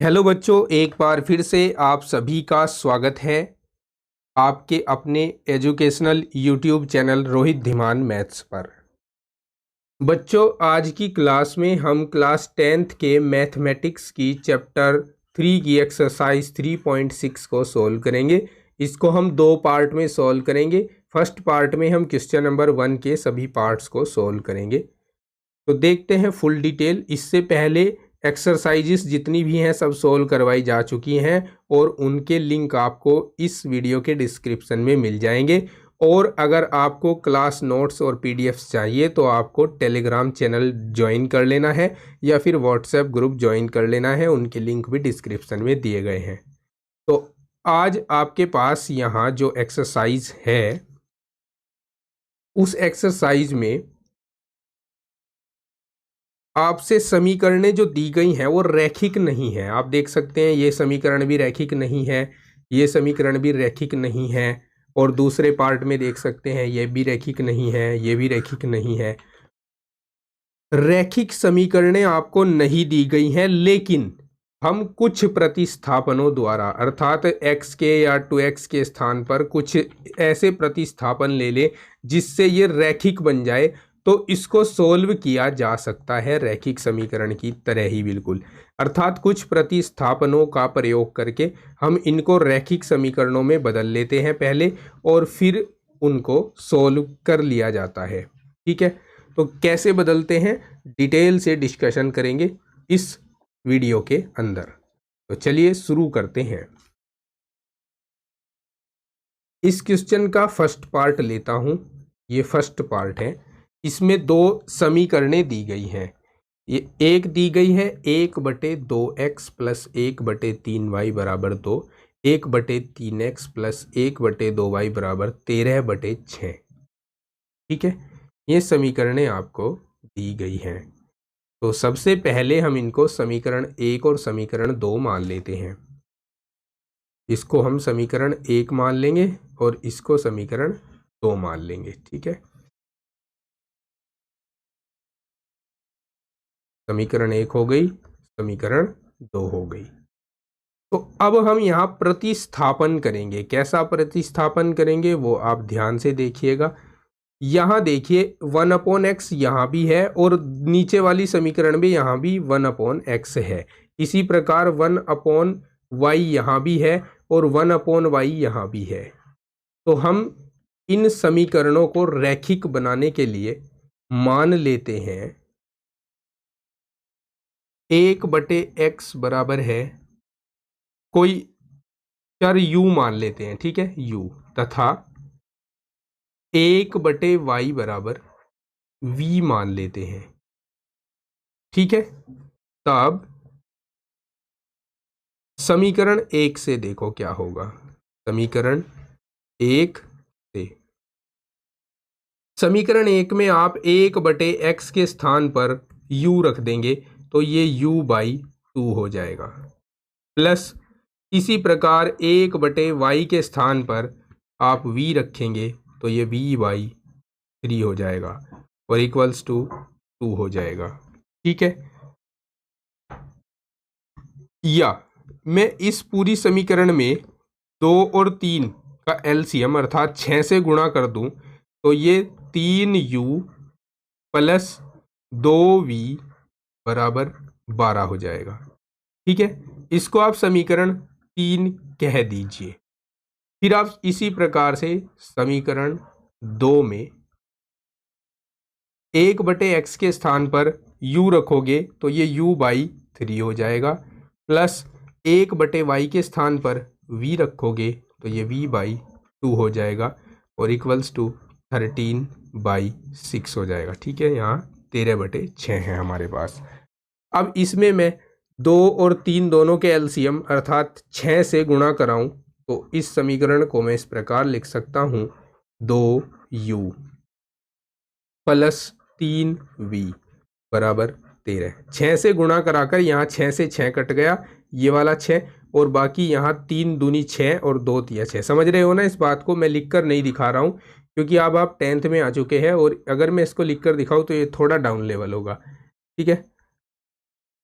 Hello बच्चों, एक बार फिर से आप सभी का स्वागत है आपके अपने educational YouTube channel Rohit Dhiman maths पर। बच्चों, आज की क्लास में हम क्लास 10th के मैथमेटिक्स की चैप्टर 3 की एक्सरसाइज 3.6 को सॉल्व करेंगे। इसको हम दो पार्ट में सॉल्व करेंगे। फर्स्ट पार्ट में हम क्वेश्चन नंबर 1 के सभी पार्ट्स को सॉल्व करेंगे। तो देखते हैं फुल डिटेल। इससे पहले एक्सरसाइजेस जितनी भी हैं सब सोल्व करवाई जा चुकी हैं और उनके लिंक आपको इस वीडियो के डिस्क्रिप्शन में मिल जाएंगे। और अगर आपको क्लास नोट्स और पीडीएफ्स चाहिए तो आपको टेलीग्राम चैनल ज्वाइन कर लेना है या फिर व्हाट्सएप ग्रुप ज्वाइन कर लेना है, उनके लिंक भी डिस्क्रिप्शन में दिए गए हैं। तो आज आपके पास यहाँ जो एक्सरसाइज है उस एक्सरसाइज में आपसे समीकरणें जो दी गई हैं वो रैखिक नहीं है। आप देख सकते हैं ये समीकरण भी रैखिक नहीं है, ये समीकरण भी रैखिक नहीं है, और दूसरे पार्ट में देख सकते हैं ये भी रैखिक नहीं है, ये भी रैखिक नहीं है। रैखिक समीकरणें आपको नहीं दी गई हैं, लेकिन हम कुछ प्रतिस्थापनों द्वारा अर्थात x के या 2x के स्थान पर कुछ ऐसे प्रतिस्थापन ले लें जिससे ये रैखिक बन जाए, तो इसको सोल्व किया जा सकता है रैखिक समीकरण की तरह ही बिल्कुल। अर्थात कुछ प्रतिस्थापनों का प्रयोग करके हम इनको रैखिक समीकरणों में बदल लेते हैं पहले, और फिर उनको सोल्व कर लिया जाता है। ठीक है, तो कैसे बदलते हैं डिटेल से डिस्कशन करेंगे इस वीडियो के अंदर। तो चलिए शुरू करते हैं। इस क्वेश्चन का फर्स्ट पार्ट लेता हूं। ये फर्स्ट पार्ट है। इसमें दो समीकरणें दी गई हैं। ये एक दी गई है 1/2x प्लस 1/3y बराबर 2, 1/3x प्लस 1/2y बराबर 13/6। ठीक है, ये समीकरणें आपको दी गई हैं। तो सबसे पहले हम इनको समीकरण 1 और समीकरण 2 मान लेते हैं। इसको हम समीकरण 1 मान लेंगे और इसको समीकरण 2 मान लेंगे। ठीक है, समीकरण 1 हो गई, समीकरण 2 हो गई। तो अब हम यहाँ प्रतिस्थापन करेंगे। कैसा प्रतिस्थापन करेंगे वो आप ध्यान से देखिएगा। यहाँ देखिए 1/x यहाँ भी है और नीचे वाली समीकरण में यहाँ भी 1/x है। इसी प्रकार 1/y यहाँ भी है और 1/y यहाँ भी है। तो हम इन समीकरणों को रैखिक बनाने के लिए मान लेते हैं 1/x बराबर है कोई चर u मान लेते हैं। ठीक है, u, तथा 1/y बराबर v मान लेते हैं। ठीक है, तब समीकरण 1 से देखो क्या होगा। समीकरण 1 से, समीकरण 1 में आप 1/x के स्थान पर u रख देंगे तो ये u/2 हो जाएगा, प्लस इसी प्रकार 1/y के स्थान पर आप v रखेंगे तो ये v/3 हो जाएगा और इक्वल्स टू 2 हो जाएगा। ठीक है, या मैं इस पूरी समीकरण में 2 और 3 का एलसीएम अर्थात 6 से गुणा कर दूं तो ये 3u प्लस 2v बराबर 12 हो जाएगा। ठीक है, इसको आप समीकरण 3 कह दीजिए। फिर आप इसी प्रकार से समीकरण 2 में 1/x के स्थान पर u रखोगे तो ये u/3 हो जाएगा, प्लस 1/y के स्थान पर v रखोगे तो ये v/2 हो जाएगा और इक्वल्स टू 13/6 हो जाएगा। ठीक है, यहाँ 13/6 है हमारे पास। अब इसमें मैं 2 और 3 दोनों के एलसीएम अर्थात 6 से गुणा कराऊं तो इस समीकरण को मैं इस प्रकार लिख सकता हूं 2u प्लस 3v बराबर 13। 6 से गुणा कराकर यहाँ 6 से 6 कट गया, ये वाला 6, और बाकी यहाँ 3 दूनी 6 और 2 तिया 6। समझ रहे हो ना? इस बात को मैं लिखकर नहीं दिखा रहा हूँ क्योंकि अब आप 10th में आ चुके हैं और अगर मैं इसको लिखकर दिखाऊँ तो ये थोड़ा डाउन लेवल होगा। ठीक है,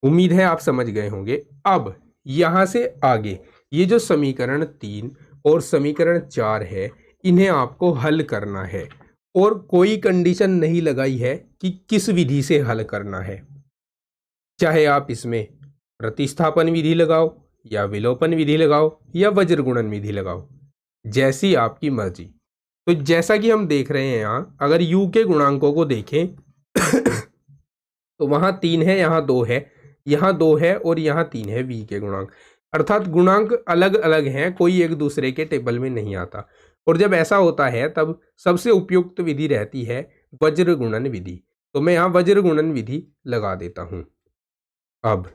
उम्मीद है आप समझ गए होंगे। अब यहां से आगे ये जो समीकरण 3 और समीकरण 4 है, इन्हें आपको हल करना है और कोई कंडीशन नहीं लगाई है कि किस विधि से हल करना है। चाहे आप इसमें प्रतिस्थापन विधि लगाओ या विलोपन विधि लगाओ या वज्र गुणन विधि लगाओ, जैसी आपकी मर्जी। तो जैसा कि हम देख रहे हैं यहाँ, अगर u के गुणांकों को देखें तो वहां 3 है, यहाँ 2 है, यहाँ 2 है और यहाँ 3 है v के गुणांक। अर्थात गुणांक अलग अलग हैं, कोई एक दूसरे के टेबल में नहीं आता। और जब ऐसा होता है तब सबसे उपयुक्त विधि रहती है वज्र गुणन विधि। तो मैं यहाँ वज्र गुणन विधि लगा देता हूं। अब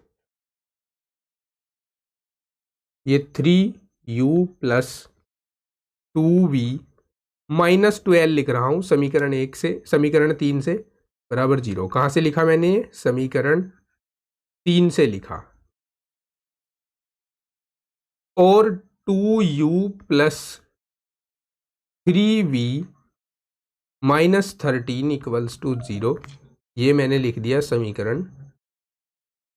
ये 3u प्लस 2v माइनस 12 लिख रहा हूं समीकरण 1 से, समीकरण 3 से, बराबर 0। कहां से लिखा मैंने? ये समीकरण 3 से लिखा। और 2u plus 3v minus 13 equals to 0, ये मैंने लिख दिया समीकरण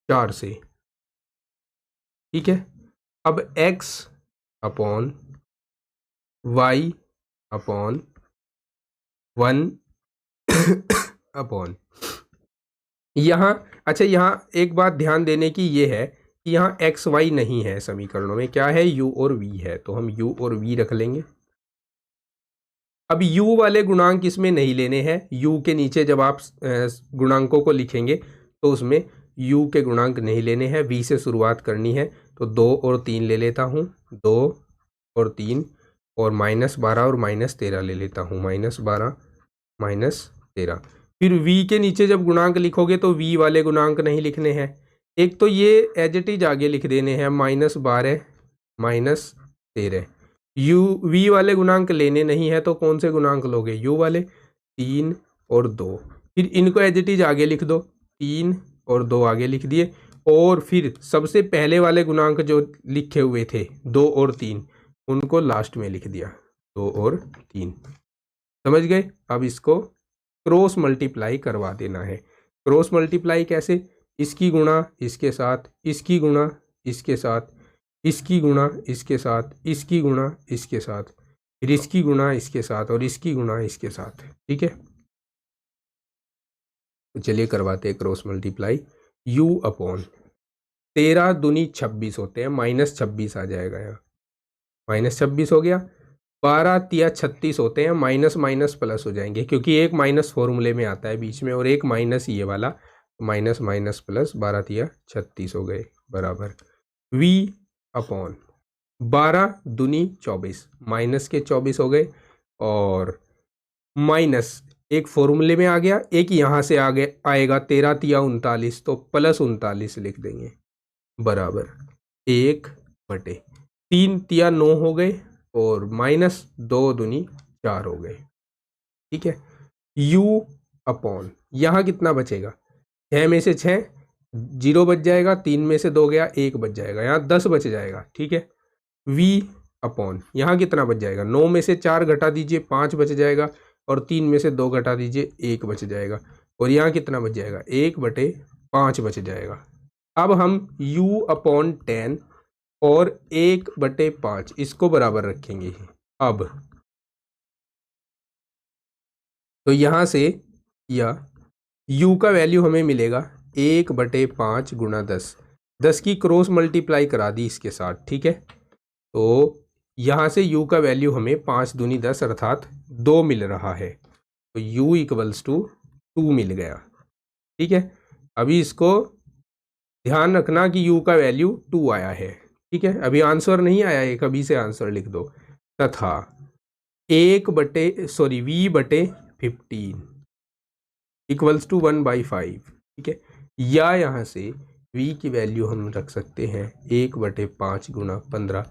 4 से। ठीक है। अब x upon y upon 1 upon यहाँ, अच्छा यहाँ एक बात ध्यान देने की ये है कि यहाँ एक्स वाई नहीं है समीकरणों में, क्या है? u और v है, तो हम u और v रख लेंगे। अब u वाले गुणांक इसमें नहीं लेने हैं। u के नीचे जब आप गुणांकों को लिखेंगे तो उसमें u के गुणांक नहीं लेने हैं, v से शुरुआत करनी है। तो 2 और 3 ले लेता हूँ, 2 और 3, और -12 और -13 ले लेता हूँ, -12 -13। फिर v के नीचे जब गुणांक लिखोगे तो v वाले गुणांक नहीं लिखने हैं। एक तो ये एज इट इज आगे लिख देने हैं, -12 -13। v वाले गुणांक लेने नहीं है तो कौन से गुणांक लोगे? u वाले, 3 और 2। फिर इनको एज इट इज आगे लिख दो, 3 और 2 आगे लिख दिए। और फिर सबसे पहले वाले गुणांक जो लिखे हुए थे 2 और 3, उनको लास्ट में लिख दिया, 2 और 3। समझ गए? अब इसको क्रॉस मल्टीप्लाई करवा देना है। क्रॉस मल्टीप्लाई कैसे? इसकी गुणा इसके साथ, इसकी गुणा इसके साथ, इसकी गुणा इसके साथ, इसकी गुणा इसके साथ, फिर इसकी गुणा इसके साथ और इसकी गुणा इसके साथ। ठीक है, तो चलिए करवाते हैं क्रॉस मल्टीप्लाई। u अपॉन 13 दूनी 26 होते हैं, -26 आ जाएगा यहाँ, -26 हो गया। 12 तिया 36 होते हैं, माइनस माइनस प्लस हो जाएंगे क्योंकि एक माइनस फॉर्मूले में आता है बीच में और एक माइनस ये वाला, माइनस माइनस प्लस, 12 तिया 36 हो गए, बराबर v अपॉन 12 दूनी 24, माइनस के 24 हो गए और माइनस एक फॉर्मूले में आ गया, एक यहाँ से आगे आएगा, 13 तिया 39, तो प्लस 39 लिख देंगे, बराबर 1/3 तिया 9 हो गए और -2 दूनी 4 हो गए। ठीक है, u अपॉन यहाँ कितना बचेगा? 6 में से 6 0 बच जाएगा, 3 में से 2 गया 1 बच जाएगा, यहाँ 10 बच जाएगा। ठीक है, v अपॉन यहाँ कितना बच जाएगा? 9 में से 4 घटा दीजिए 5 बच जाएगा और 3 में से 2 घटा दीजिए 1 बच जाएगा और यहाँ कितना बच जाएगा? 1/5 बच जाएगा। अब हम u अपॉन 10 और 1/5 इसको बराबर रखेंगे। अब तो यहाँ से या u का वैल्यू हमें मिलेगा 1/5 गुणा 10, 10 की क्रॉस मल्टीप्लाई करा दी इसके साथ। ठीक है, तो यहाँ से u का वैल्यू हमें 5 दूनी 10 अर्थात 2 मिल रहा है, तो u इक्वल्स टू 2 मिल गया। ठीक है, अभी इसको ध्यान रखना कि u का वैल्यू 2 आया है। ठीक है, अभी आंसर नहीं आया है, कभी से आंसर लिख दो, तथा v/15 इक्वल्स टू 1/5। ठीक है, या यहाँ से v की वैल्यू हम रख सकते हैं 1/5 गुणा 15,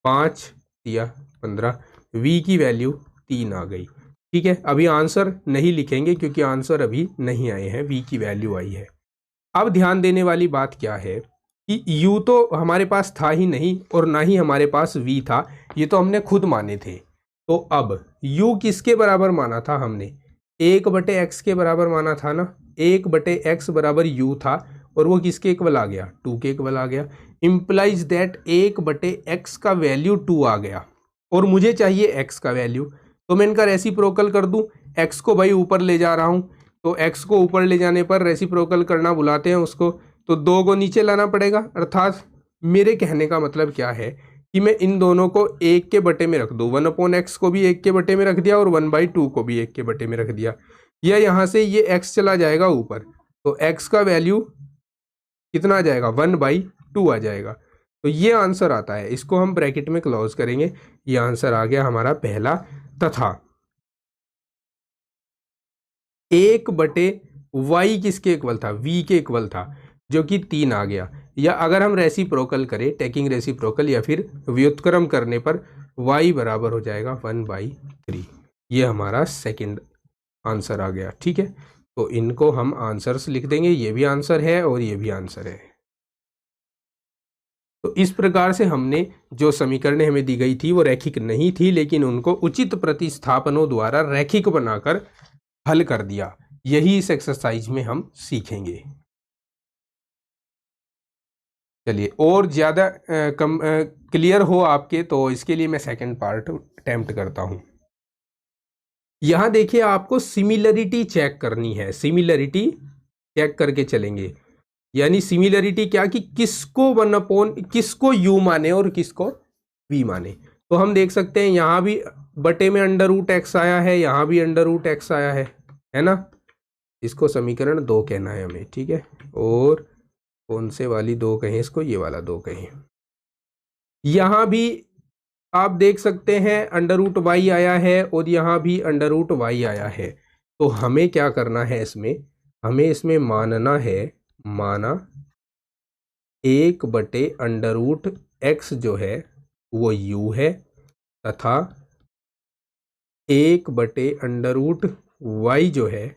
5 या 15, v की वैल्यू 3 आ गई। ठीक है, अभी आंसर नहीं लिखेंगे क्योंकि आंसर अभी नहीं आए हैं, v की वैल्यू आई है। अब ध्यान देने वाली बात क्या है कि u तो हमारे पास था ही नहीं और ना ही हमारे पास v था, ये तो हमने खुद माने थे। तो अब u किसके बराबर माना था हमने? 1/x के बराबर माना था ना, 1/x बराबर u था और वो किसके इक्वल आ गया, 2 के इक्वल आ गया। इम्प्लाइज दैट 1/x का वैल्यू 2 आ गया और मुझे चाहिए x का वैल्यू, तो मैं इनका रेसिप्रोकल कर दूं। x को भाई ऊपर ले जा रहा हूं, तो x को ऊपर ले जाने पर रेसिप्रोकल करना बुलाते हैं उसको, तो 2 को नीचे लाना पड़ेगा। अर्थात मेरे कहने का मतलब क्या है कि मैं इन दोनों को 1 के बटे में रख दूं, 1/x को भी 1 के बटे में रख दिया और 1/2 को भी 1 के बटे में रख दिया, या यहाँ से ये x चला जाएगा ऊपर, तो x का वैल्यू कितना आ जाएगा, 1/2 आ जाएगा। तो ये आंसर आता है, इसको हम ब्रैकेट में क्लोज करेंगे, ये आंसर आ गया हमारा पहला। तथा 1/y किसके इक्वल था, v के इक्वल था, जो कि 3 आ गया। या अगर हम रेसिप्रोकल करें, टेकिंग रेसिप्रोकल या फिर व्युत्क्रम करने पर y बराबर हो जाएगा 1/3। ये हमारा सेकंड आंसर आ गया। ठीक है, तो इनको हम आंसर्स लिख देंगे, ये भी आंसर है और ये भी आंसर है। तो इस प्रकार से हमने जो समीकरण हमें दी गई थी वो रैखिक नहीं थी, लेकिन उनको उचित प्रतिस्थापनों द्वारा रैखिक बनाकर हल कर दिया। यही इस एक्सरसाइज में हम सीखेंगे। चलिए, और ज़्यादा क्लियर हो आपके, तो इसके लिए मैं सेकंड पार्ट अटेम्प्ट करता हूं। यहां देखिए, आपको सिमिलरिटी चेक करनी है, सिमिलरिटी चेक करके चलेंगे। यानी सिमिलरिटी क्या, कि किसको 1/, किसको u माने और किसको v माने। तो हम देख सकते हैं यहां भी बटे में √x आया है, यहां भी √x आया है ना। इसको समीकरण 2 कहना है हमें। ठीक है, और कौन से वाली 2 कहें इसको, ये वाला 2 कहें। यहां भी आप देख सकते हैं √y आया है और यहां भी √y आया है। तो हमें क्या करना है इसमें, हमें इसमें मानना है, माना 1/√x जो है वो u है, तथा 1/√y जो है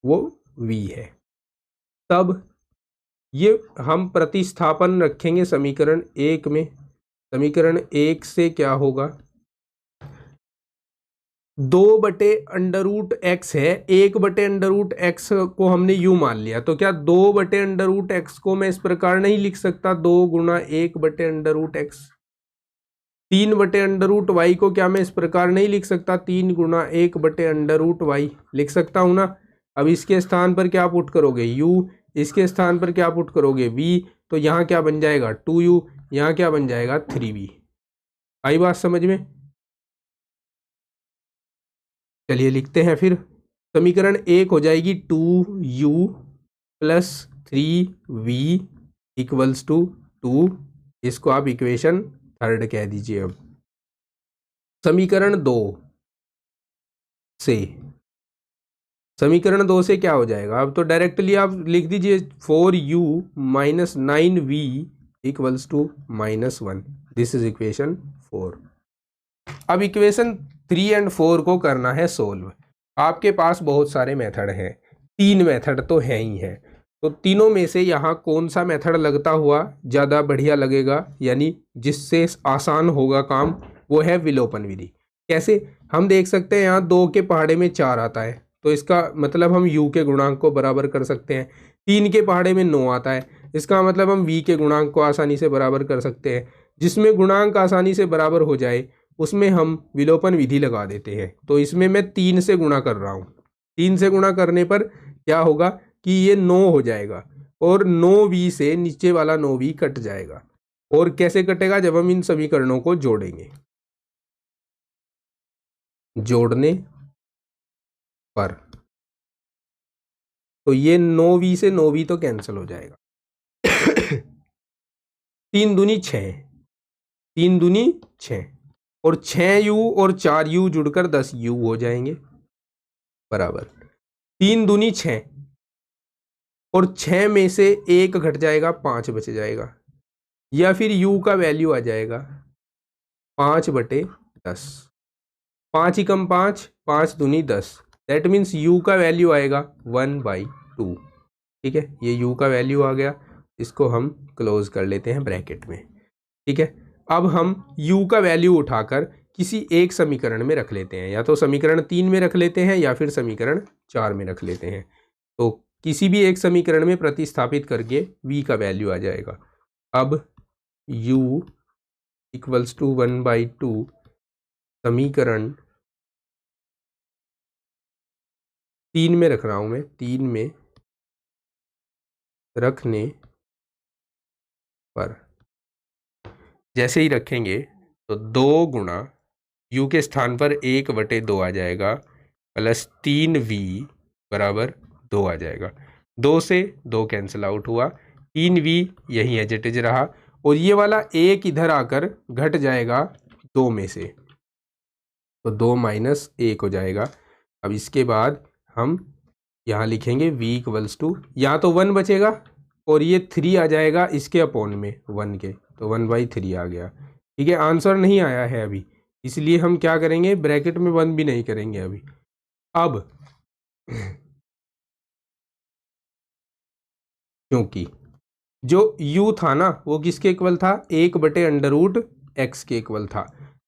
वो v है। तब ये हम प्रतिस्थापन रखेंगे समीकरण 1 में। समीकरण 1 से क्या होगा, 2/√x है, 1/√x को हमने u मान लिया, तो क्या 2/√x को मैं इस प्रकार नहीं लिख सकता, 2 गुना 1/√x। 3/√y को क्या मैं इस प्रकार नहीं लिख सकता, 3 गुना 1/√y लिख सकता हूं ना। अब इसके स्थान पर क्या पुट करोगे, u, इसके स्थान पर क्या पुट करोगे, v, तो यहाँ क्या बन जाएगा 2u, यहाँ क्या बन जाएगा 3v। आई बात समझ में। चलिए लिखते हैं फिर। समीकरण 1 हो जाएगी 2u + 3v = 2। इसको आप इक्वेशन 3 कह दीजिए। अब समीकरण 2 से, समीकरण 2 से क्या हो जाएगा, अब तो डायरेक्टली आप लिख दीजिए 4u - 9v = -1। This is equation 4। अब इक्वेशन 3 और 4 को करना है सोल्व। आपके पास बहुत सारे मेथड हैं, 3 मेथड तो हैं ही हैं। तो तीनों में से यहाँ कौन सा मेथड लगता हुआ ज़्यादा बढ़िया लगेगा, यानी जिससे आसान होगा काम, वो है विलोपन विधि। कैसे, हम देख सकते हैं यहाँ 2 के पहाड़े में 4 आता है, तो इसका मतलब हम u के गुणांक को बराबर कर सकते हैं। 3 के पहाड़े में 9 आता है, इसका मतलब हम v के गुणांक को आसानी से बराबर कर सकते हैं। जिसमें गुणांक आसानी से बराबर हो जाए उसमें हम विलोपन विधि लगा देते हैं। तो इसमें मैं 3 से गुणा कर रहा हूँ, 3 से गुणा करने पर क्या होगा कि ये 9 हो जाएगा, और 9v से नीचे वाला 9v कट जाएगा। और कैसे कटेगा, जब हम इन समीकरणों को जोड़ेंगे, जोड़ने पर, तो ये 9v से 9v तो कैंसिल हो जाएगा। 3 दूनी 6, 3 दूनी 6, और 6u और 4u जुड़कर 10u हो जाएंगे, बराबर 3 दूनी 6, और 6 में से 1 घट जाएगा, 5 बच जाएगा, या फिर u का वैल्यू आ जाएगा 5/10। 5 एकम 5, 5 दूनी 10, दैट मीन्स u का वैल्यू आएगा 1/2। ठीक है, ये u का वैल्यू आ गया, इसको हम क्लोज कर लेते हैं ब्रैकेट में। ठीक है, अब हम u का वैल्यू उठाकर किसी एक समीकरण में रख लेते हैं, या तो समीकरण 3 में रख लेते हैं या फिर समीकरण 4 में रख लेते हैं। तो किसी भी एक समीकरण में प्रतिस्थापित करके v का वैल्यू आ जाएगा। अब u इक्वल्स टू 1/2 समीकरण 3 में रख रहा हूं मैं, 3 में रखने पर जैसे ही रखेंगे तो 2 गुणा u के स्थान पर 1/2 आ जाएगा प्लस 3v बराबर 2 आ जाएगा। 2 से 2 कैंसिल आउट हुआ, 3v यहीं एज इट इज रहा और ये वाला 1 इधर आकर घट जाएगा 2 में से, तो 2 माइनस 1 हो जाएगा। अब इसके बाद हम यहाँ लिखेंगे v इक्वल्स टू, यहाँ तो 1 बचेगा और ये 3 आ जाएगा इसके अपोन में 1 के, तो 1/3 आ गया। ठीक है, आंसर नहीं आया है अभी, इसलिए हम क्या करेंगे, ब्रैकेट में 1 भी नहीं करेंगे अभी। अब क्योंकि जो u था ना वो किसके इक्वल था, 1/√x के इक्वल था,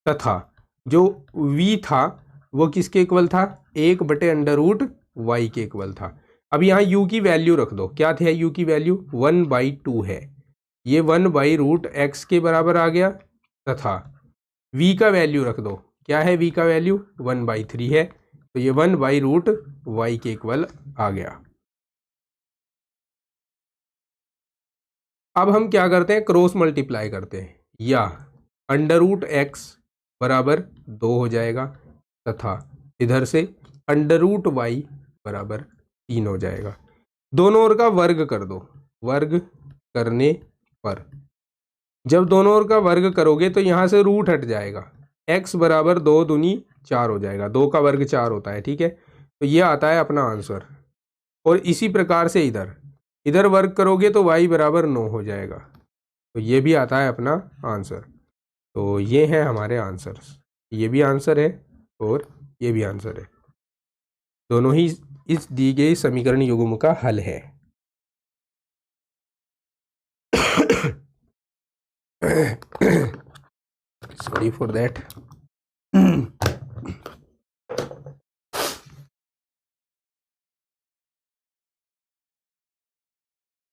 तथा जो v था वो किसके इक्वल था, 1/√y के इक्वल था। अब यहाँ u की वैल्यू रख दो, क्या थे u की वैल्यू, 1/2 है, ये 1/√x के बराबर आ गया, तथा v का वैल्यू रख दो, क्या है v का वैल्यू, 1/3 है, तो ये 1/√y के इक्वल आ गया। अब हम क्या करते हैं, क्रॉस मल्टीप्लाई करते हैं, या √x बराबर 2 हो जाएगा तथा इधर से √y बराबर 3 हो जाएगा। दोनों ओर का वर्ग कर दो, वर्ग करने पर जब दोनों ओर का वर्ग करोगे तो यहाँ से रूट हट जाएगा, x बराबर 2 दूनी 4 हो जाएगा, 2 का वर्ग 4 होता है। ठीक है, तो ये आता है अपना आंसर। और इसी प्रकार से इधर वर्ग करोगे तो y बराबर 9 हो जाएगा, तो ये भी आता है अपना आंसर। तो ये है हमारे आंसर्स, ये भी आंसर है और ये भी आंसर है, दोनों ही इस दी गई समीकरण युग्म का हल है। Sorry for that.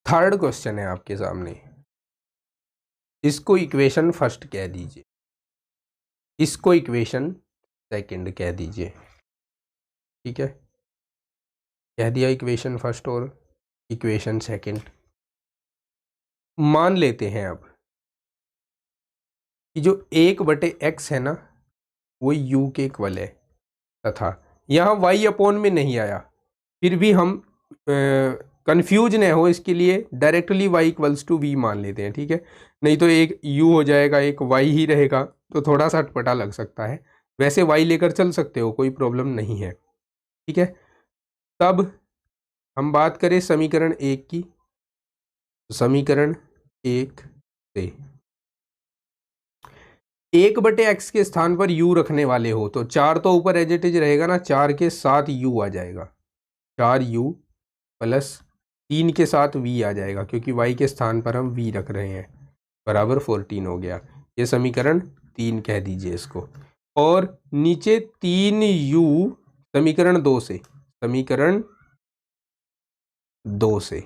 Third question है आपके सामने, इसको इक्वेशन फर्स्ट कह दीजिए, इसको इक्वेशन सेकंड कह दीजिए। ठीक है, कह दिया इक्वेशन फर्स्ट और इक्वेशन सेकंड। मान लेते हैं अब कि जो 1/x है ना वो u के इक्वल है, तथा यहाँ y अपोन में नहीं आया, फिर भी हम कंफ्यूज न हो इसके लिए directly y equals to v मान लेते हैं। ठीक है, नहीं तो एक u हो जाएगा एक y ही रहेगा, तो थोड़ा सा अटपटा लग सकता है। वैसे y लेकर चल सकते हो, कोई प्रॉब्लम नहीं है। ठीक है, तब हम बात करें समीकरण 1 की, समीकरण 1 से 1/x के स्थान पर u रखने वाले हो तो 4 तो ऊपर एज इट इज रहेगा ना, 4 के साथ u आ जाएगा, 4u प्लस 3 के साथ v आ जाएगा, क्योंकि y के स्थान पर हम v रख रहे हैं, बराबर 14 हो गया। ये समीकरण 3 कह दीजिए इसको। और नीचे 3u समीकरण 2 से, समीकरण 2 से,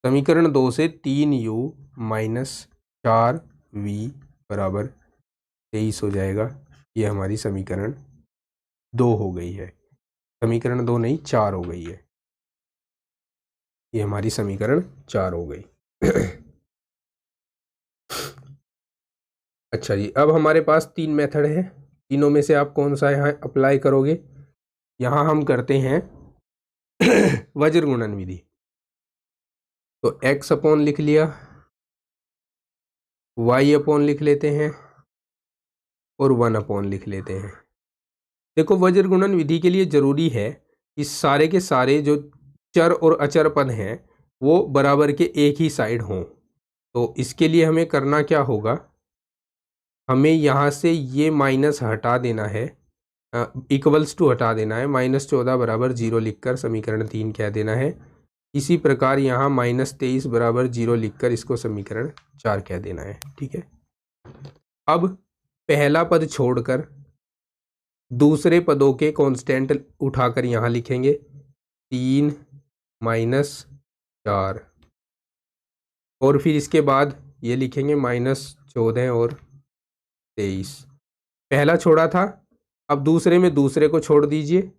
समीकरण 2 से 3u माइनस 4v बराबर 23 हो जाएगा। ये हमारी समीकरण 2 हो गई है, समीकरण 2 नहीं 4 हो गई है, ये हमारी समीकरण 4 हो गई। अच्छा जी, अब हमारे पास 3 मेथड है, तीनों में से आप कौन सा यहाँ अप्लाई करोगे। यहाँ हम करते हैं वज्र गुणन विधि, तो x अपोन लिख लिया, y अपोन लिख लेते हैं और 1 अपोन लिख लेते हैं। देखो वज्र गुणन विधि के लिए जरूरी है कि सारे के सारे जो चर और अचर पद हैं वो बराबर के एक ही साइड हों। तो इसके लिए हमें करना क्या होगा, हमें यहाँ से ये माइनस हटा देना है, इक्वल्स टू हटा देना है, -14 बराबर 0 लिखकर समीकरण 3 कह देना है। इसी प्रकार यहाँ -23 बराबर 0 लिखकर इसको समीकरण 4 कह देना है। ठीक है, अब पहला पद छोड़कर दूसरे पदों के कांस्टेंट उठाकर यहाँ लिखेंगे, 3 माइनस 4, और फिर इसके बाद ये लिखेंगे -14 और 23। पहला छोड़ा था, अब दूसरे में दूसरे को छोड़ दीजिए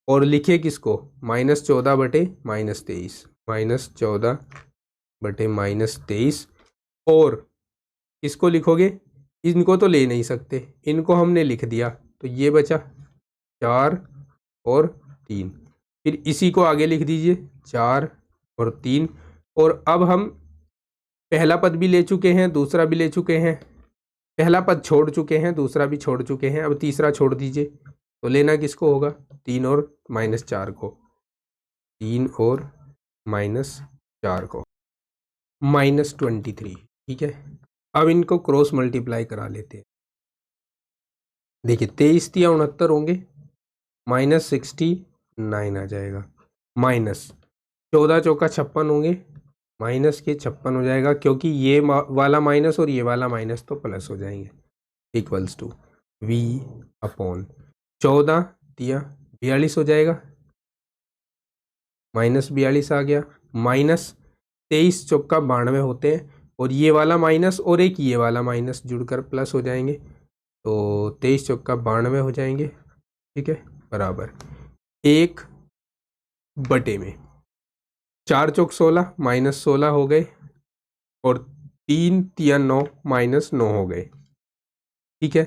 और लिखिए किसको, -14 बटे -23, -14 बटे -23। और किसको लिखोगे, इनको तो ले नहीं सकते, इनको हमने लिख दिया, तो ये बचा 4 और 3। फिर इसी को आगे लिख दीजिए 4 और 3। और अब हम पहला पद भी ले चुके हैं, दूसरा भी ले चुके हैं, पहला पद छोड़ चुके हैं, दूसरा भी छोड़ चुके हैं, अब तीसरा छोड़ दीजिए। तो लेना किसको होगा, 3 और -4 को, 3 और -4 को, -23। ठीक है, अब इनको क्रॉस मल्टीप्लाई करा लेते हैं। देखिए 23 तिया 69 होंगे, -69 आ जाएगा, -14 चौका 56 होंगे, -56 हो जाएगा, क्योंकि ये वाला माइनस और ये वाला माइनस तो प्लस हो जाएंगे, इक्वल्स टू v अपॉन 14 तिया 42 हो जाएगा, -42 आ गया, -23 चौका 92 होते हैं, और ये वाला माइनस और एक ये वाला माइनस जुड़कर प्लस हो जाएंगे, तो 23 चौका 92 हो जाएंगे। ठीक है, बराबर 1 बटे में 4 चौक 16 -16 हो गए, और 3 तिया 9 -9 हो गए। ठीक है,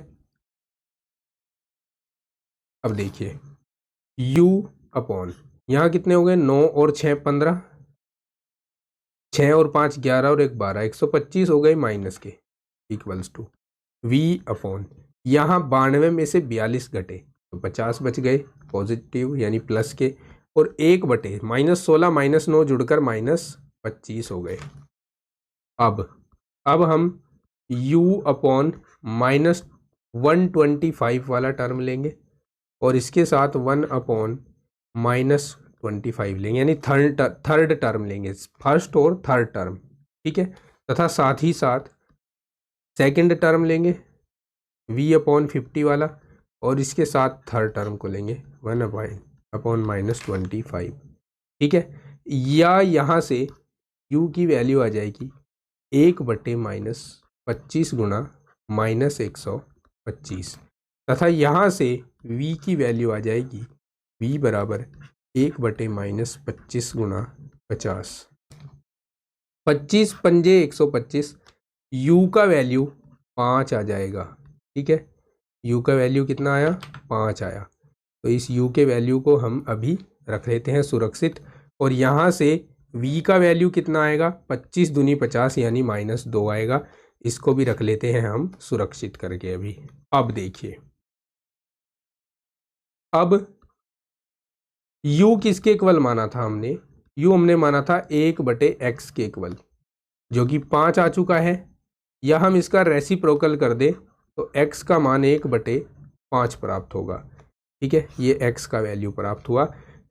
अब देखिए u अपॉन, यहाँ कितने हो गए, 9 और 6 15, 6 और 5 11 और 1 12, 125 हो गए माइनस के, इक्वल्स टू v अपॉन, यहाँ 92 में से 42 घटे तो 50 बच गए पॉजिटिव यानी प्लस के, और 1 बटे -16 -9 जुड़कर -25 हो गए। अब हम u अपॉन -125 वाला टर्म लेंगे, और इसके साथ 1 अपॉन -25 लेंगे, यानी थर्ड टर्म लेंगे, फर्स्ट और थर्ड टर्म। ठीक है, तथा साथ ही साथ सेकंड टर्म लेंगे v अपॉन 50 वाला, और इसके साथ थर्ड टर्म को लेंगे 1 अपॉन -25। ठीक है, या यहाँ से u की वैल्यू आ जाएगी 1 बटे -25 गुणा -125, तथा यहाँ से v की वैल्यू आ जाएगी v बराबर 1 बटे -25 गुणा 50, 25 पंजे 125, u का वैल्यू 5 आ जाएगा। ठीक है, u का वैल्यू कितना आया, 5 आया, तो इस u के वैल्यू को हम अभी रख लेते हैं सुरक्षित, और यहाँ से v का वैल्यू कितना आएगा, 25 दूनी 50 यानी -2 आएगा, इसको भी रख लेते हैं हम सुरक्षित करके अभी। अब देखिए, अब u किसके इक्वल माना था हमने, u हमने माना था 1 बटे x के इक्वल, जो कि 5 आ चुका है, या हम इसका रेसिप्रोकल कर दे तो x का मान 1 बटे 5 प्राप्त होगा। ठीक है, ये x का वैल्यू प्राप्त हुआ।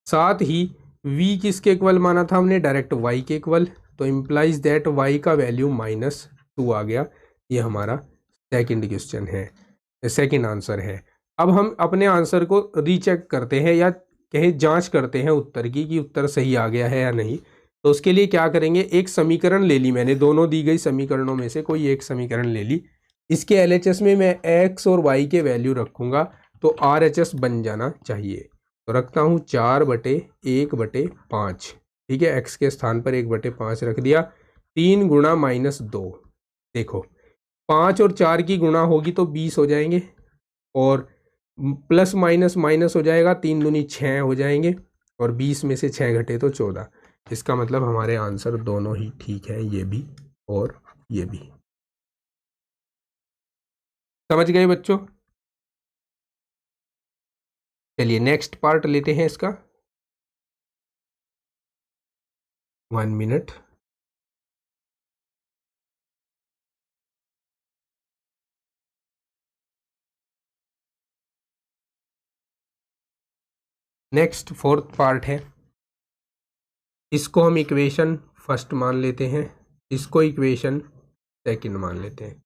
साथ ही v किसके इक्वल माना था हमने, डायरेक्ट y के इक्वल, तो इम्प्लाइज दैट y का वैल्यू -2 आ गया। ये हमारा सेकंड क्वेश्चन है, सेकंड आंसर है। अब हम अपने आंसर को रीचेक करते हैं, या कहीं जांच करते हैं उत्तर की कि उत्तर सही आ गया है या नहीं। तो उसके लिए क्या करेंगे, एक समीकरण ले ली मैंने, दोनों दी गई समीकरणों में से कोई एक समीकरण ले ली, इसके LHS में मैं x और y के वैल्यू रखूंगा, तो RHS बन जाना चाहिए। तो रखता हूँ 4 बटे 1 बटे 5। ठीक है, x के स्थान पर 1 बटे 5 रख दिया, 3 गुणा -2, देखो 5 और 4 की गुणा होगी तो 20 हो जाएंगे, और प्लस माइनस माइनस हो जाएगा, 3 दूनी 6 हो जाएंगे, और 20 में से 6 घटे तो 14। इसका मतलब हमारे आंसर दोनों ही ठीक है, ये भी और ये भी। समझ गए बच्चों? चलिए नेक्स्ट पार्ट लेते हैं इसका, 1 मिनट। नेक्स्ट फोर्थ पार्ट है, इसको हम इक्वेशन फर्स्ट मान लेते हैं, इसको इक्वेशन सेकंड मान लेते हैं।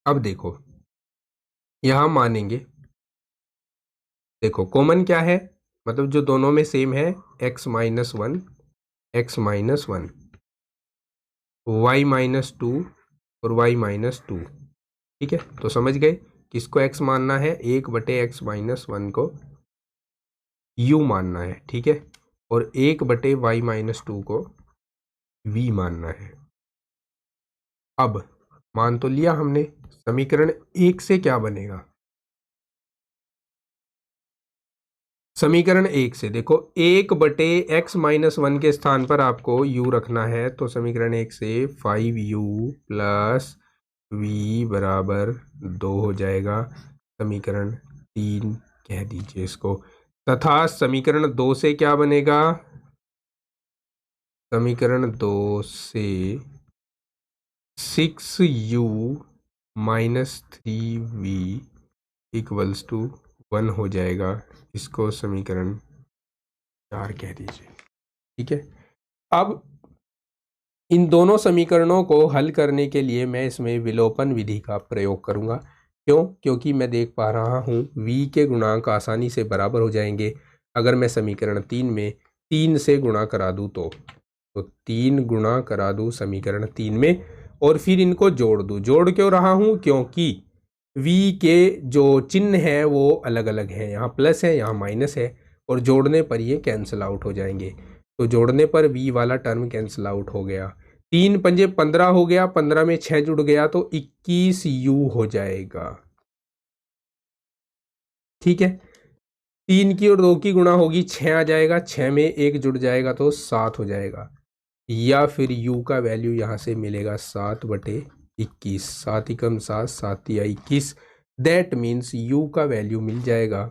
अब देखो, यहां मानेंगे देखो कॉमन क्या है, मतलब जो दोनों में सेम है, x minus one, X minus one, Y minus two और y माइनस टू। ठीक है, तो समझ गए किसको x मानना है, 1/x माइनस वन को u मानना है। ठीक है, और 1/y माइनस टू को v मानना है। अब मान तो लिया हमने, समीकरण एक से क्या बनेगा, समीकरण एक से देखो 1/x माइनस वन के स्थान पर आपको u रखना है, तो समीकरण एक से 5u प्लस v बराबर 2 हो जाएगा। समीकरण तीन कह दीजिए इसको, तथा समीकरण दो से क्या बनेगा, समीकरण दो से 6u minus 3v equals to 1 हो जाएगा। इसको समीकरण चार कह दीजिए। ठीक है, अब इन दोनों समीकरणों को हल करने के लिए मैं इसमें विलोपन विधि का प्रयोग करूंगा। क्यों? क्योंकि मैं देख पा रहा हूँ v के गुणांक आसानी से बराबर हो जाएंगे अगर मैं समीकरण तीन में 3 से गुणा करा दूँ तो 3 गुणा करा दूँ समीकरण तीन में, और फिर इनको जोड़ दूँ। जोड़ क्यों रहा हूँ? क्योंकि v के जो चिन्ह है वो अलग अलग है, यहाँ प्लस है यहाँ माइनस है, और जोड़ने पर ये कैंसिल आउट हो जाएंगे। तो जोड़ने पर v वाला टर्म कैंसिल आउट हो गया, 3 पंजे 15 हो गया, 15 में 6 जुड़ गया तो 21u हो जाएगा। ठीक है, 3 की और 2 की गुणा होगी 6 आ जाएगा, 6 में 1 जुड़ जाएगा तो 7 हो जाएगा, या फिर u का वैल्यू यहाँ से मिलेगा 7/21, 7 एकम 7, 7 या 21। दैट मीन्स u का वैल्यू मिल जाएगा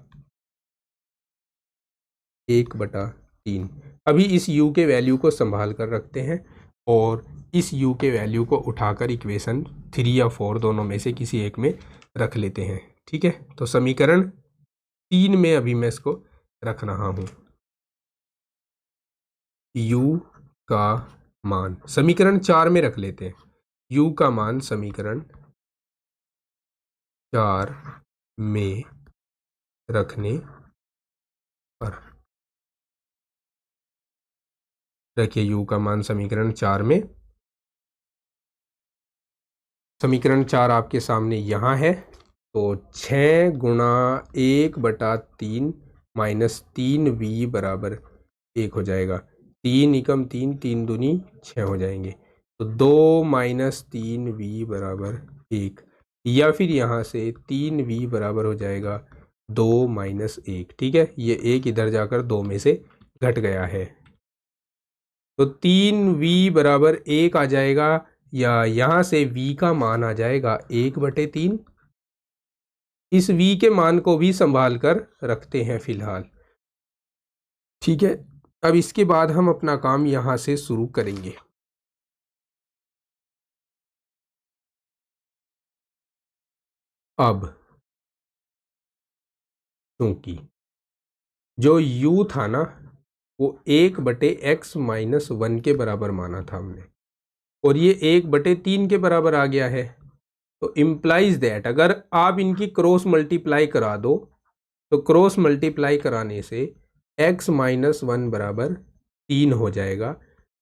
1/3। अभी इस u के वैल्यू को संभाल कर रखते हैं और इस u के वैल्यू को उठाकर इक्वेशन 3 या 4 दोनों में से किसी एक में रख लेते हैं। ठीक है, तो समीकरण 3 में अभी मैं इसको रख रहा हूं, u का मान समीकरण 4 में रख लेते हैं, u का मान समीकरण 4 में रखने पर, रखिए u का मान समीकरण 4 में, समीकरण 4 आपके सामने यहाँ है, तो 6 गुणा 1/3 माइनस 3v बराबर 1 हो जाएगा। 3 एकम 3, 3 दूनी 6 हो जाएंगे, तो 2 माइनस 3v बराबर 1, या फिर यहाँ से 3v बराबर हो जाएगा 2 माइनस 1। ठीक है, ये 1 इधर जाकर 2 में से घट गया है, तो 3v बराबर 1 आ जाएगा, या यहां से v का मान आ जाएगा 1/3। इस v के मान को भी संभाल कर रखते हैं फिलहाल। ठीक है, अब इसके बाद हम अपना काम यहां से शुरू करेंगे। अब क्योंकि जो u था ना वो 1/x माइनस 1 के बराबर माना था हमने, और ये 1/3 के बराबर आ गया है, तो इम्प्लाइज दैट अगर आप इनकी क्रॉस मल्टीप्लाई करा दो तो क्रॉस मल्टीप्लाई कराने से x माइनस 1 बराबर 3 हो जाएगा,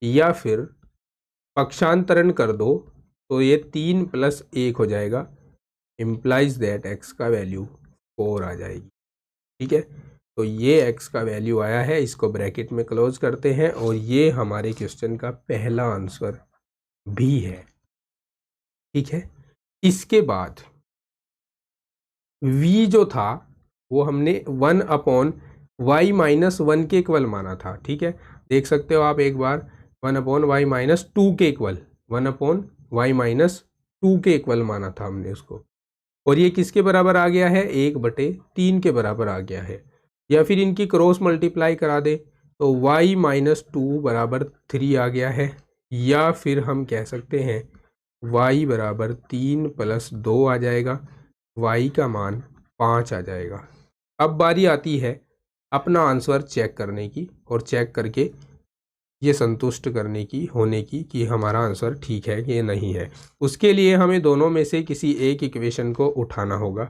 या फिर पक्षांतरण कर दो तो ये 3 प्लस 1 हो जाएगा, इम्प्लाइज दैट x का वैल्यू 4 आ जाएगी। ठीक है, तो ये x का वैल्यू आया है, इसको ब्रैकेट में क्लोज करते हैं, और ये हमारे क्वेश्चन का पहला आंसर भी है। ठीक है, इसके बाद v जो था वो हमने 1/y माइनस 1 के इक्वल माना था। ठीक है, देख सकते हो आप एक बार, 1/y माइनस 2 के इक्वल, 1/y माइनस 2 के इक्वल माना था हमने उसको, और ये किसके बराबर आ गया है, 1/3 के बराबर आ गया है। या फिर इनकी क्रॉस मल्टीप्लाई करा दे तो y माइनस 2 बराबर 3 आ गया है, या फिर हम कह सकते हैं y बराबर 3 प्लस 2 आ जाएगा, y का मान 5 आ जाएगा। अब बारी आती है अपना आंसर चेक करने की, और चेक करके ये संतुष्ट करने की होने की कि हमारा आंसर ठीक है कि नहीं है। उसके लिए हमें दोनों में से किसी एक इक्वेशन को उठाना होगा।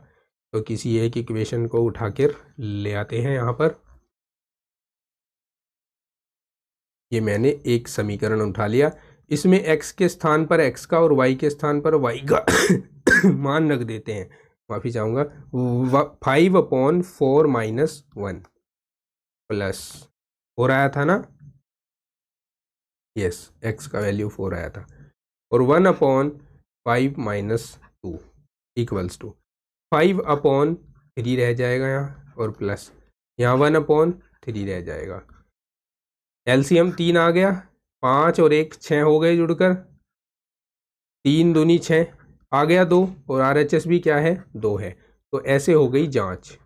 तो किसी एक इक्वेशन को उठा कर ले आते हैं यहाँ पर। ये मैंने एक समीकरण उठा लिया, इसमें x के स्थान पर x का और y के स्थान पर y का मान रख देते हैं। माफ़ी चाहूँगा, 5/4 - 1 प्लस 4 आया था ना, यस, x का वैल्यू 4 आया था, और 1/5 - 2 इक्वल्स टू 5/3 रह जाएगा यहाँ, और प्लस यहाँ 1/3 रह जाएगा। एलसीएम 3 आ गया, 5 और 1 6 हो गए जुड़कर, 3 दूनी 6 आ गया 2, और आरएचएस भी क्या है 2 है। तो ऐसे हो गई जांच,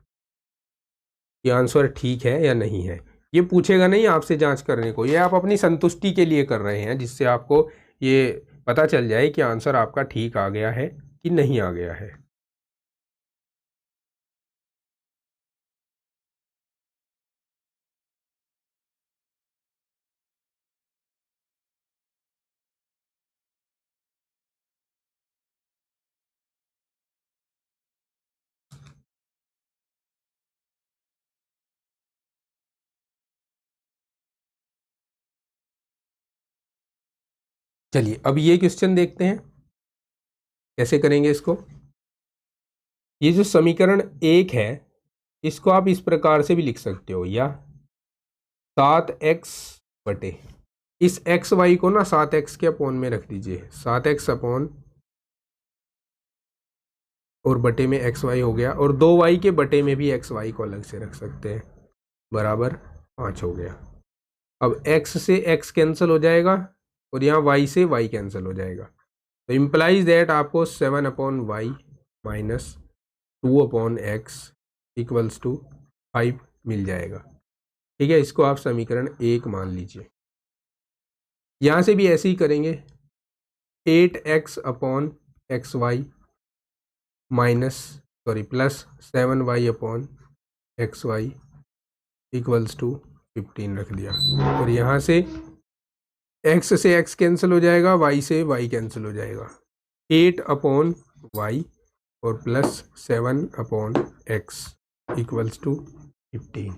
ये आंसर ठीक है या नहीं है। ये पूछेगा नहीं आपसे जांच करने को, ये आप अपनी संतुष्टि के लिए कर रहे हैं, जिससे आपको ये पता चल जाए कि आंसर आपका ठीक आ गया है कि नहीं आ गया है। चलिए अब ये क्वेश्चन देखते हैं कैसे करेंगे इसको। ये जो समीकरण 1 है, इसको आप इस प्रकार से भी लिख सकते हो, या 7x बटे इस एक्स वाई को ना 7x के अपॉन में रख दीजिए, 7x अपॉन और बटे में एक्स वाई हो गया, और 2y के बटे में भी एक्स वाई को अलग से रख सकते हैं, बराबर 5 हो गया। अब x से x कैंसिल हो जाएगा, और यहाँ y से y कैंसिल हो जाएगा, तो इम्प्लाइज दैट आपको 7/y minus 2/x equals to 5 मिल जाएगा। ठीक है, इसको आप समीकरण 1 मान लीजिए। यहाँ से भी ऐसे ही करेंगे, 8x/xy plus 7y/xy equals to 15 रख दिया, और यहाँ से x से x कैंसिल हो जाएगा, y से y कैंसिल हो जाएगा, 8/y और प्लस 7/x इक्वल्स टू 15।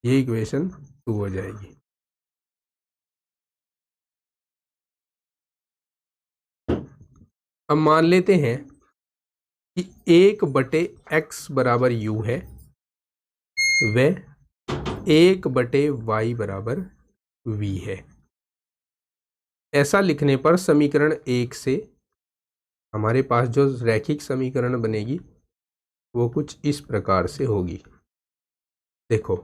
ये इक्वेशन 2 हो जाएगी। अब मान लेते हैं कि 1/x बराबर u है, व 1/y बराबर v है। ऐसा लिखने पर समीकरण 1 से हमारे पास जो रैखिक समीकरण बनेगी वो कुछ इस प्रकार से होगी। देखो,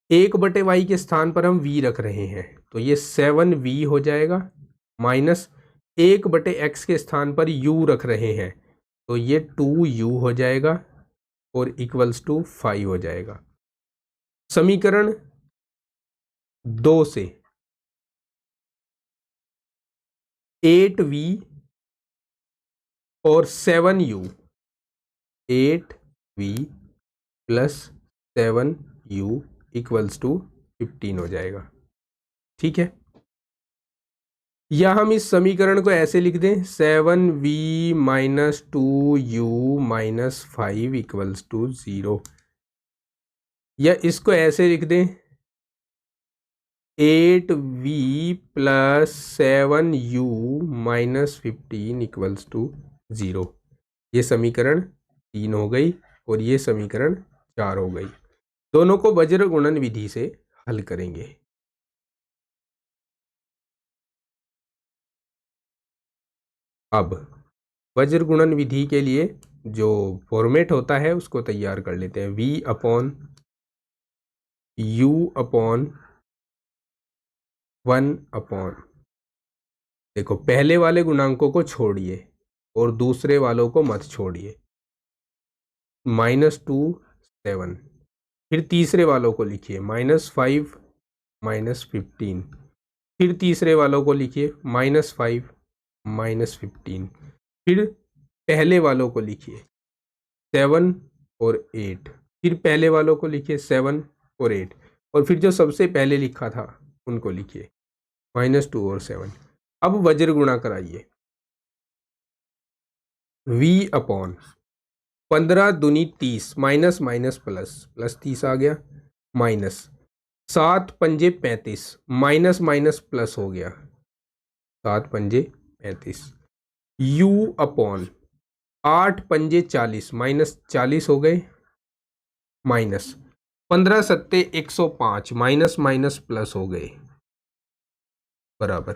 1/y के स्थान पर हम v रख रहे हैं, तो ये 7v हो जाएगा, माइनस 1/x के स्थान पर u रख रहे हैं, तो ये 2u हो जाएगा, और इक्वल्स टू 5 हो जाएगा। समीकरण 2 से 8v और 7u, 8v plus 7u equals to 15 हो जाएगा। ठीक है, या हम इस समीकरण को ऐसे लिख दें, 7v minus 2u minus 5 equals to 0, या इसको ऐसे लिख दें, 8v plus 7u minus 15 equals to 0। ये समीकरण 3 हो गई, और ये समीकरण 4 हो गई। दोनों को वज्र गुणन विधि से हल करेंगे। अब वज्र गुणन विधि के लिए जो फॉर्मेट होता है उसको तैयार कर लेते हैं। v upon u upon 1 upon, देखो पहले वाले गुणांकों को छोड़िए और दूसरे वालों को मत छोड़िए, -2 7, फिर तीसरे वालों को लिखिए -5 -15, फिर तीसरे वालों को लिखिए -5 -15, फिर पहले वालों को लिखिए 7 और 8, फिर पहले वालों को लिखिए 7 और 8, और फिर जो सबसे पहले लिखा था उनको लिखिए -2 और 7। अब वज्र गुणा कराइए, v अपॉन 15 दूनी 30, माइनस माइनस प्लस, प्लस 30 आ गया, माइनस 7 पंजे 35, माइनस माइनस प्लस हो गया, 7 पंजे 35, u अपॉन 8 पंजे 40, माइनस 40 हो गए, माइनस 15 सत्ते 105, माइनस माइनस प्लस हो गए, बराबर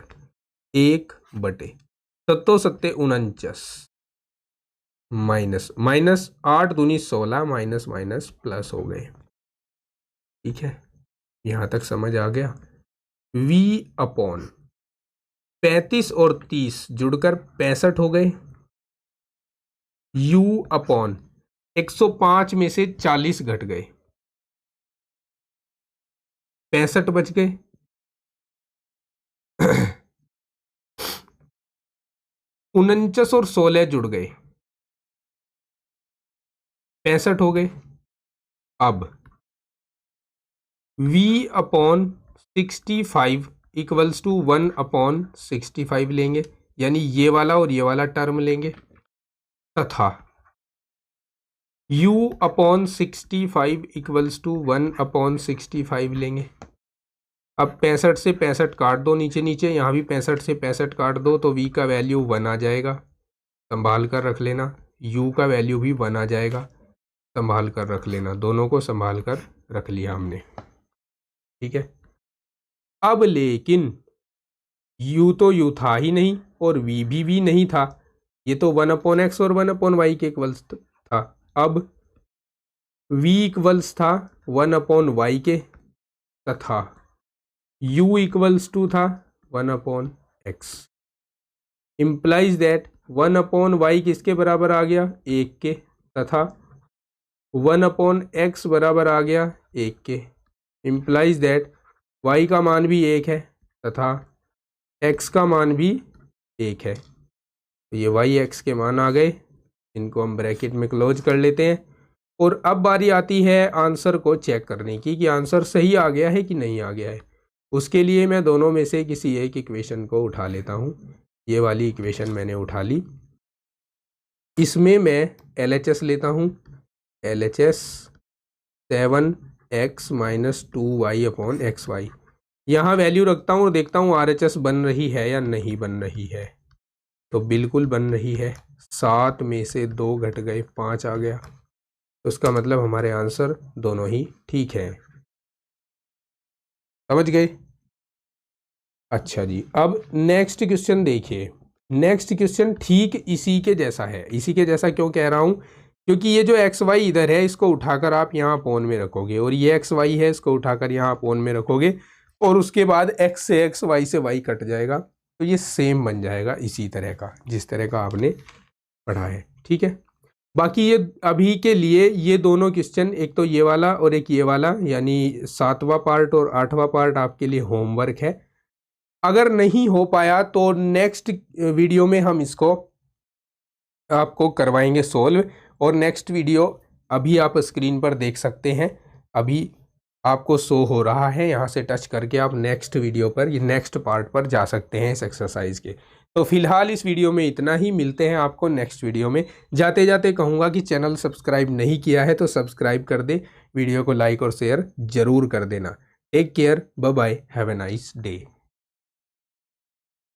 1/7 सत्ते 49, माइनस माइनस 8 दूनी 16, माइनस माइनस प्लस हो गए। ठीक है, यहां तक समझ आ गया। v अपॉन 35 और 30 जुड़कर 65 हो गए, u अपॉन 105 में से 40 घट गए, 65 बच गए, 49 और 16 जुड़ गए, 65 हो गए। अब v upon 65 equals to 1 upon 65 लेंगे, यानी ये वाला और ये वाला टर्म लेंगे, तथा u upon 65 equals to 1 upon 65 लेंगे। अब 65 से 65 काट दो, नीचे नीचे यहाँ भी 65 से 65 काट दो, तो v का वैल्यू 1 आ जाएगा, संभाल कर रख लेना, u का वैल्यू भी 1 आ जाएगा, संभाल कर रख लेना, दोनों को संभाल कर रख लिया हमने। ठीक है, अब लेकिन u तो u था ही नहीं और v भी नहीं था, ये तो 1 अपॉन एक्स और 1 अपॉन वाई के इक्वल्स था। अब v इक्वल्स था 1 अपॉन वाई के, तथा u इक्वल्स टू था 1 upon X, implies that 1 upon Y किसके बराबर आ गया, 1 के, तथा 1 अपॉन एक्स बराबर आ गया 1 के, इम्प्लाइज दैट y का मान भी 1 है तथा x का मान भी 1 है। तो ये y x के मान आ गए, इनको हम ब्रैकेट में क्लोज कर लेते हैं। और अब बारी आती है आंसर को चेक करने की कि आंसर सही आ गया है कि नहीं आ गया है। उसके लिए मैं दोनों में से किसी एक इक्वेशन को उठा लेता हूँ। ये वाली इक्वेशन मैंने उठा ली, इसमें मैं LHS लेता हूँ, LHS 7x - 2y upon XY, यहाँ वैल्यू रखता हूँ और देखता हूँ RHS बन रही है या नहीं बन रही है। तो बिल्कुल बन रही है, 7 में से 2 घट गए, 5 आ गया, तो उसका मतलब हमारे आंसर दोनों ही ठीक है। समझ गए? अच्छा जी, अब नेक्स्ट क्वेश्चन देखिए। नेक्स्ट क्वेश्चन ठीक इसी के जैसा है। इसी के जैसा क्यों कह रहा हूँ, क्योंकि ये जो XY इधर है इसको उठाकर आप यहाँ अपोन में रखोगे, और ये XY है इसको उठाकर यहाँ अपोन में रखोगे, और उसके बाद x से x, y से y कट जाएगा, तो ये सेम बन जाएगा इसी तरह का, जिस तरह का आपने पढ़ा है। ठीक है, बाकी ये अभी के लिए ये दोनों क्वेश्चन, एक तो ये वाला और एक ये वाला, यानी 7वां पार्ट और 8वां पार्ट आपके लिए होमवर्क है। अगर नहीं हो पाया तो नेक्स्ट वीडियो में हम इसको आपको करवाएंगे सोल्व, और नेक्स्ट वीडियो अभी आप स्क्रीन पर देख सकते हैं, अभी आपको शो हो रहा है, यहाँ से टच करके आप नेक्स्ट वीडियो पर, ये नेक्स्ट पार्ट पर जा सकते हैं इस एक्सरसाइज के। तो फिलहाल इस वीडियो में इतना ही, मिलते हैं आपको नेक्स्ट वीडियो में। जाते जाते कहूँगा कि चैनल सब्सक्राइब नहीं किया है तो सब्सक्राइब कर दे, वीडियो को लाइक और शेयर जरूर कर देना। Take care, bye bye, have a nice day.